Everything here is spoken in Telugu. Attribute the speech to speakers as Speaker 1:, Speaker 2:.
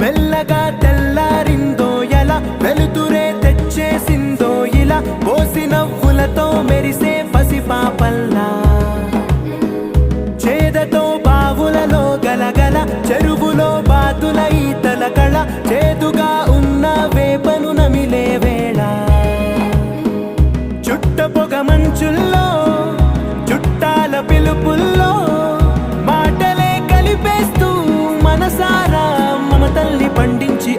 Speaker 1: మెల్లగా తెల్లారిందో ఎలా, వెలుతురే తెచ్చేసిందో ఇలా, పోసి నవ్వులతో మెరిసే పసిపాపల్లా. చేదతో బావులలో గలగల, చెరువులో బాతుల ఈతల కళ, చేదుగా ఉన్న వేపను నమిలే వేళ. చుట్ట పొగ మంచుల్లో, చుట్టాల పిలుపుల్లో, మాటలే కలిపేస్తూ మనసారా మమతల్ని పండించి